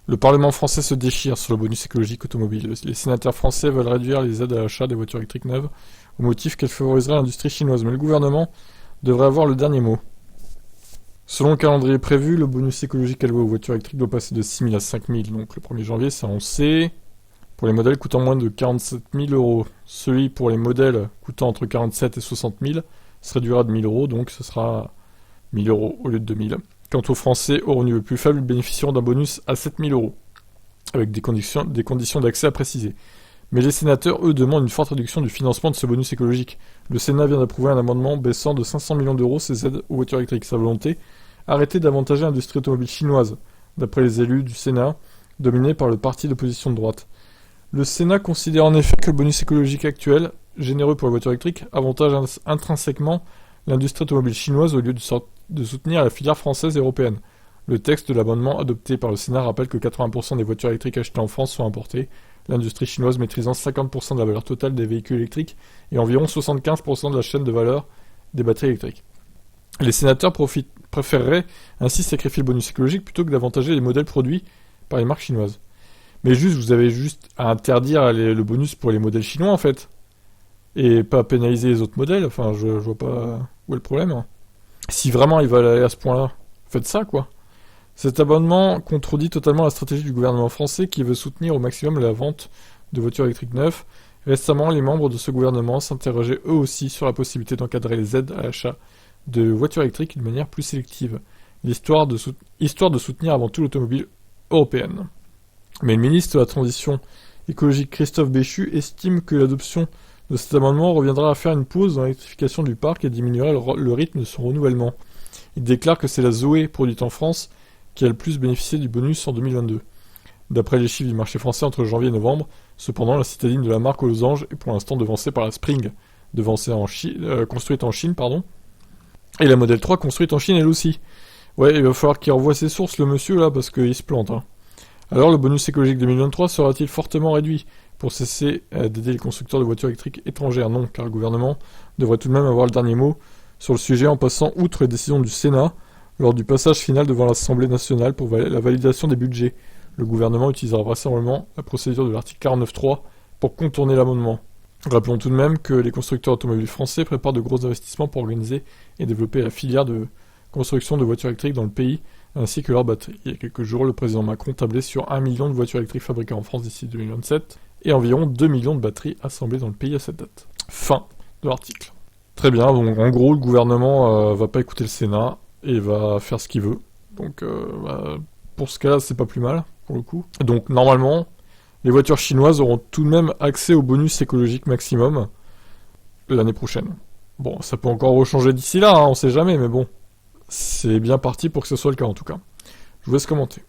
Le Parlement français se déchire sur le bonus écologique automobile. Les sénateurs français veulent réduire les aides à l'achat des voitures électriques neuves au motif qu'elles favoriseraient l'industrie chinoise. Mais le gouvernement devrait avoir le dernier mot. Selon le calendrier prévu, le bonus écologique alloué aux voitures électriques doit passer de 6 000 à 5 000. Donc le 1er janvier, ça on sait. Pour les modèles coûtant moins de 47 000 euros. Celui pour les modèles coûtant entre 47 et 60 000 se réduira de 1 000 euros, donc ce sera 1 000 euros au lieu de 2 000. Quant aux Français aux revenus plus faibles, ils bénéficieront d'un bonus à 7 000 euros, avec des conditions d'accès à préciser. Mais les sénateurs, eux, demandent une forte réduction du financement de ce bonus écologique. Le Sénat vient d'approuver un amendement baissant de 500 millions d'euros ces aides aux voitures électriques. Sa volonté, arrêter d'avantager l'industrie automobile chinoise, d'après les élus du Sénat, dominés par le parti d'opposition de droite. Le Sénat considère en effet que le bonus écologique actuel, généreux pour les voitures électriques, avantage intrinsèquement l'industrie automobile chinoise au lieu de soutenir la filière française et européenne. Le texte de l'amendement adopté par le Sénat rappelle que 80% des voitures électriques achetées en France sont importées, l'industrie chinoise maîtrisant 50% de la valeur totale des véhicules électriques et environ 75% de la chaîne de valeur des batteries électriques. Les sénateurs préféreraient ainsi sacrifier le bonus écologique plutôt que d'avantager les modèles produits par les marques chinoises. Mais vous avez juste à interdire le bonus pour les modèles chinois en fait. Et pas pénaliser les autres modèles, enfin je vois pas où est le problème. Si vraiment ils veulent aller à ce point-là, faites ça quoi. Cet amendement contredit totalement la stratégie du gouvernement français qui veut soutenir au maximum la vente de voitures électriques neuves. Récemment, les membres de ce gouvernement s'interrogeaient eux aussi sur la possibilité d'encadrer les aides à l'achat de voitures électriques de manière plus sélective, histoire de soutenir avant tout l'automobile européenne. Mais le ministre de la Transition écologique Christophe Béchu estime que l'adoption de cet amendement reviendra à faire une pause dans l'électrification du parc et diminuerait le rythme de son renouvellement. Il déclare que c'est la Zoé produite en France qui a le plus bénéficié du bonus en 2022. D'après les chiffres du marché français entre janvier et novembre, cependant la citadine de la marque aux losanges est pour l'instant devancée par la Spring, construite en Chine, et la Model 3 construite en Chine elle aussi. Ouais, il va falloir qu'il revoie ses sources le monsieur là, parce qu'il se plante. Alors le bonus écologique 2023 sera-t-il fortement réduit pour cesser d'aider les constructeurs de voitures électriques étrangères? Non, car le gouvernement devrait tout de même avoir le dernier mot sur le sujet en passant outre les décisions du Sénat lors du passage final devant l'Assemblée nationale pour la validation des budgets. Le gouvernement utilisera vraisemblablement la procédure de l'article 49.3 pour contourner l'amendement. Rappelons tout de même que les constructeurs automobiles français préparent de gros investissements pour organiser et développer la filière de construction de voitures électriques dans le pays, ainsi que leurs batteries. Il y a quelques jours, le président Macron tablait sur 1 million de voitures électriques fabriquées en France d'ici 2027 et environ 2 millions de batteries assemblées dans le pays à cette date. Fin de l'article. Très bien, donc en gros, le gouvernement va pas écouter le Sénat et va faire ce qu'il veut. Donc pour ce cas-là, c'est pas plus mal, pour le coup. Donc normalement, les voitures chinoises auront tout de même accès au bonus écologique maximum l'année prochaine. Bon, ça peut encore rechanger d'ici là, on sait jamais, mais bon. C'est bien parti pour que ce soit le cas en tout cas. Je vous laisse commenter.